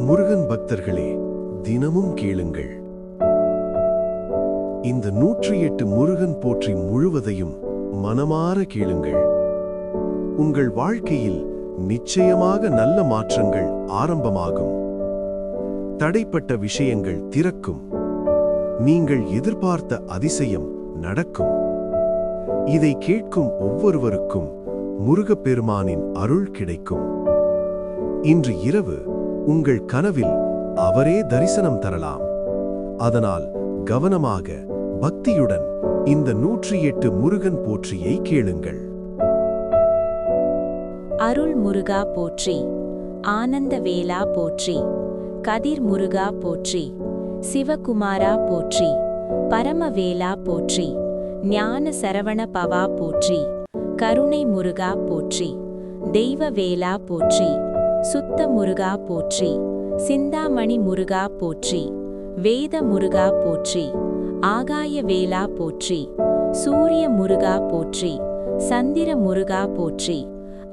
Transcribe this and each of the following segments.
முருகன் பக்தர்களே, தினமும் கேளுங்கள். இந்த 108 முருகன் போற்றி முழுவதையும் மனமாற கேளுங்கள். உங்கள் வாழ்க்கையில் நிச்சயமாக நல்ல மாற்றங்கள் ஆரம்பமாகும். தடைப்பட்ட விஷயங்கள் திறக்கும். நீங்கள் எதிர்பார்த்த அதிசயம் நடக்கும். இதை கேட்கும் ஒவ்வொருவருக்கும் முருகப்பெருமானின் அருள் கிடைக்கும். இன்று இரவு உங்கள் கனவில் அவரே தரிசனம் தரலாம். அதனால் கவனமாக, பக்தியுடன் இந்த 108 முருகன் போற்றியை கேளுங்கள். அருள் முருகா போற்றி, ஆனந்த வேலா போற்றி, கதிர் முருகா போற்றி, சிவகுமாரா போற்றி, பரமவேலா போற்றி, ஞான சரவண பவா போற்றி, கருணை முருகா போற்றி, தெய்வ வேலா போற்றி, சுத்த முருகா போற்றி, சிந்தாமணி முருகா போற்றி, வேத முருகா போற்றி, ஆகாய வேலா போற்றி, சூரிய முருகா போற்றி, சந்திர முருகா போற்றி,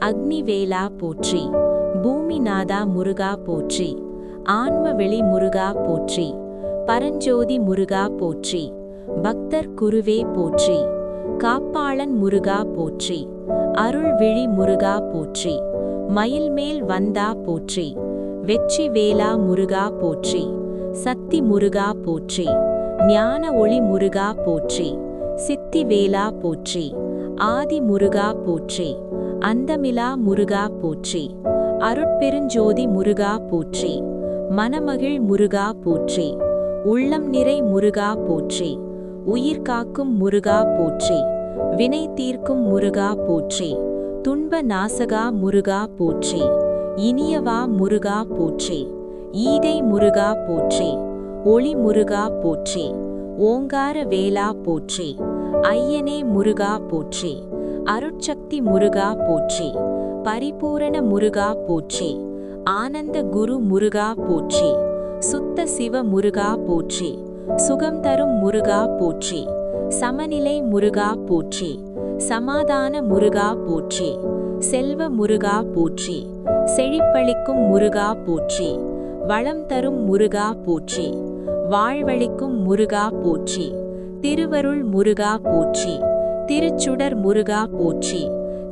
அக்னி வேலா போற்றி, பூமிநாதா முருகா போற்றி, ஆன்ம வெளி முருகா போற்றி, பரஞ்சோதி முருகா போற்றி, பக்தர் குருவே போற்றி, காப்பாளன் முருகா போற்றி, அருள் விழி முருகா போற்றி, மயில்மேல் வந்தா போற்றி, வெற்றி வேலா முருகா போற்றி, சக்தி முருகா போற்றி, ஞான ஒளி முருகா போற்றி, சித்தி வேலா போற்றி, ஆதி முருகா போற்றி, அந்தமிலா முருகா போற்றி, அருட்பெருஞ்சோதி முருகா போற்றி, மனமகிழ் முருகா போற்றி, உள்ளம் நிறை முருகா போற்றி, உயிர் காக்கும் முருகா போற்றி, வினை தீர்க்கும் முருகா போற்றி, துன்ப நாசகா முருகா போற்றி, இனியவா முருகா போற்றி, ஈகை முருகா போற்றி, ஒளி முருகா போற்றி, ஓங்கார வேலா போற்றி, ஐயனே முருகா போற்றி, அருட்சக்தி முருகா போற்றி, பரிபூரண முருகா போற்றி, ஆனந்த குரு முருகா போற்றி, சுத்த சிவ முருகா போற்றி, சுகம் தரும் முருகா போற்றி, சமநிலை முருகா போற்றி, சமாதான முருகா போற்றி, செல்வ முருகா போற்றி, செழிப்பளிக்கும் முருகா போற்றி, வளம் தரும் முருகா போற்றி, வாழ்வளிக்கும் முருகா போற்றி, திருவருள் முருகா போற்றி, திருச்சுடர் முருகா போற்றி,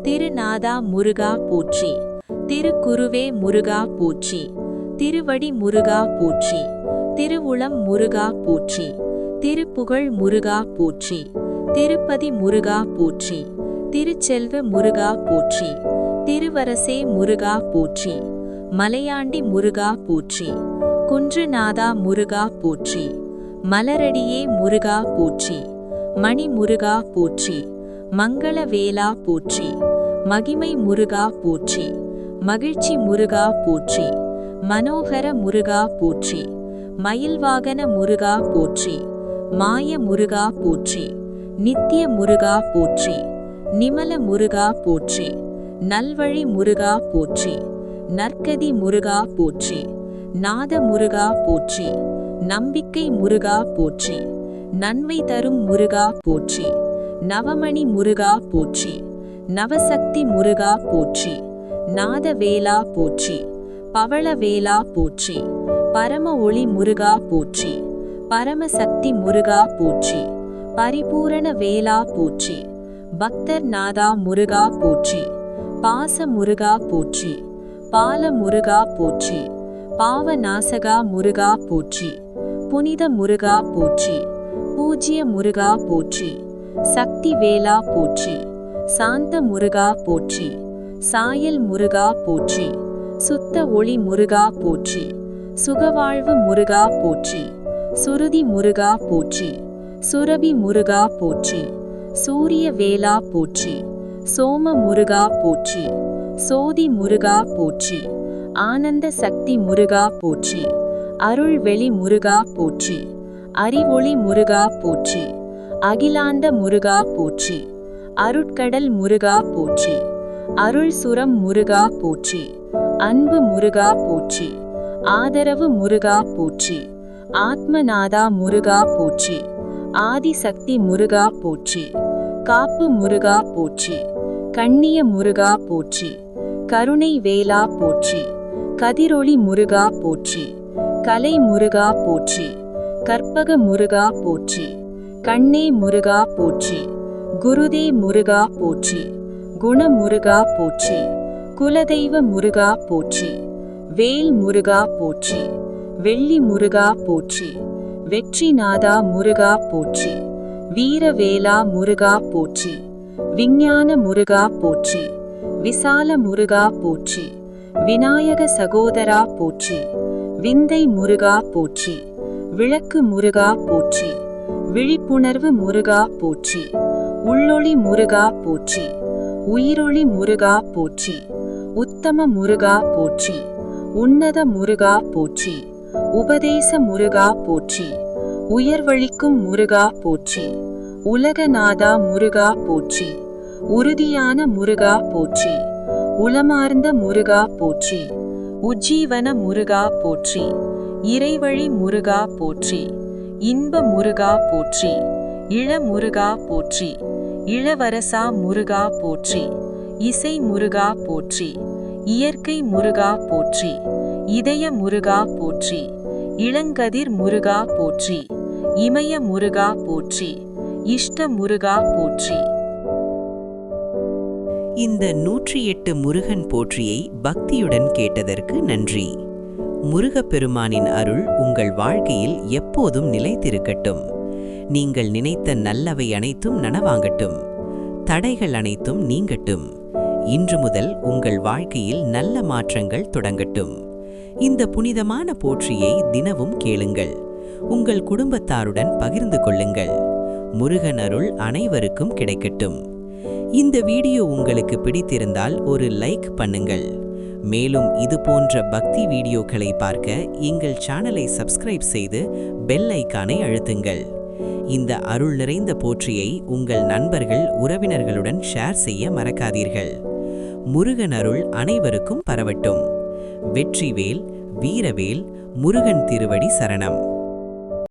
திருநாதா முருகா போற்றி, திருக்குருவே முருகா போற்றி, திருவடி முருகா போற்றி, திருவுளம் முருகா போற்றி, திருப்புகழ் முருகா போற்றி, திருப்பதி முருகா போற்றி, திருச்செல்வ முருகா போற்றி, திருவரசே முருகா போற்றி, மலையாண்டி முருகா போற்றி, குன்றுநாதா முருகா போற்றி, மலரடியே முருகா போற்றி, மணி முருகா போற்றி, மங்கள வேலா போற்றி, மகிமை முருகா போற்றி, மகிழ்ச்சி முருகா போற்றி, மனோகர முருகா போற்றி, மயில்வாகன முருகா போற்றி, மாய முருகா போற்றி, நித்திய முருகா போற்றி, நிமல முருகா போற்றி, நல்வழி முருகா போற்றி, நற்கதி முருகா போற்றி, நாத முருகா போற்றி, நம்பிக்கை முருகா போற்றி, நன்மை தரும் முருகா போற்றி, நவமணி முருகா போற்றி, நவசக்தி முருகா போற்றி, நாதவேலா போற்றி, பவளவேலா போற்றி, பரம ஒளி முருகா போற்றி, பரமசக்தி முருகா போற்றி, பரிபூரண வேலா போற்றி, பக்தர் நாதா முருகா போற்றி, பாச முருகா போற்றி, பால முருகா போற்றி, பாவநாசகா முருகா போற்றி, புனித முருகா போற்றி, பூஜ்ய முருகா போற்றி, சக்தி வேலா போற்றி, சாந்த முருகா போற்றி, சாயல் முருகா போற்றி, சுத்த ஒளி முருகா போற்றி, சுகவாழ்வு முருகா போற்றி, சுருதி முருகா போற்றி, சுரபி முருகா போற்றி, சூரிய வேலா போற்றி, சோம முருகா போற்றி, சோதி முருகா போற்றி, ஆனந்த சக்தி முருகா போற்றி, அருள் வெளி முருகா போற்றி, அறிவொளி முருகா போற்றி, அகிலாண்ட முருகா போற்றி, அருட்கடல் முருகா போற்றி, அருள் சுரம் முருகா போற்றி, அன்பு முருகா போற்றி, ஆதரவு முருகா போற்றி, ஆத்மநாதா முருகா போற்றி, ஆதிசக்தி முருகா போற்றி, காப்பு முருகா போற்றி, கண்ணிய முருகா போற்றி, கருணை வேலா போற்றி, கதிரொளி முருகா போற்றி, கலை முருகா போற்றி, கற்பக முருகா போற்றி, கண்ணே முருகா போற்றி, குருதே முருகா போற்றி, குண முருகா போற்றி, குலதெய்வ முருகா போற்றி, வேல் முருகா போற்றி, வெள்ளி முருகா போற்றி, வெற்றிநாதா முருகா போற்றி, வீரவேலா முருகா போற்றி, விஞ்ஞான முருகா போற்றி, விசால முருகா போற்றி, விநாயக சகோதரா போற்றி, விந்தை முருகா போற்றி, விளக்கு முருகா போற்றி, விழிப்புணர்வு முருகா போற்றி, உள்ளொளி முருகா போற்றி, உயிரொளி முருகா போற்றி, உத்தம முருகா போற்றி, உன்னத முருகா போற்றி, உபதேச முருகா போற்றி, உயர்வழிக்கும் முருகா போற்றி, உலகநாதா முருகா போற்றி, உறுதியான முருகா போற்றி, உளமார்ந்த முருகா போற்றி, உஜ்ஜீவன முருகா போற்றி, இறைவழி முருகா போற்றி, இன்ப முருகா போற்றி, இளமுருகா போற்றி, இளவரசா முருகா போற்றி, இசை முருகா போற்றி, இயற்கை முருகா போற்றி, இதய முருகா போற்றி, இளங்கதிர் முருகா போற்றி, இமய முருகா போற்றி, இஷ்ட முருகா போற்றி. இந்த 108 முருகன் போற்றியை பக்தியுடன் கேட்டதற்கு நன்றி. முருகப்பெருமானின் அருள் உங்கள் வாழ்க்கையில் எப்போதும் நிலைத்திருக்கட்டும். நீங்கள் நினைத்த நல்லவை அனைத்தும் நனவாங்கட்டும். தடைகள் அனைத்தும் நீங்கட்டும். இன்று முதல் உங்கள் வாழ்க்கையில் நல்ல மாற்றங்கள் தொடங்கட்டும். இந்த புனிதமான போற்றியை தினமும் கேளுங்கள். உங்கள் குடும்பத்தாருடன் பகிர்ந்து கொள்ளுங்கள். முருகன் அருள் அனைவருக்கும் கிடைக்கட்டும். இந்த வீடியோ உங்களுக்கு பிடித்திருந்தால் ஒரு லைக் பண்ணுங்கள். மேலும் இது போன்ற பக்தி வீடியோக்களை பார்க்க எங்கள் சேனலை சப்ஸ்கிரைப் செய்து பெல் ஐகானை அழுத்துங்கள். இந்த அருள் நிறைந்த போற்றியை உங்கள் நண்பர்கள் உறவினர்களுடன் ஷேர் செய்ய மறக்காதீர்கள். முருகன் அருள் அனைவருக்கும் பரவட்டும். வெற்றிவேல், வீரவேல், முருகன் திருவடி சரணம்.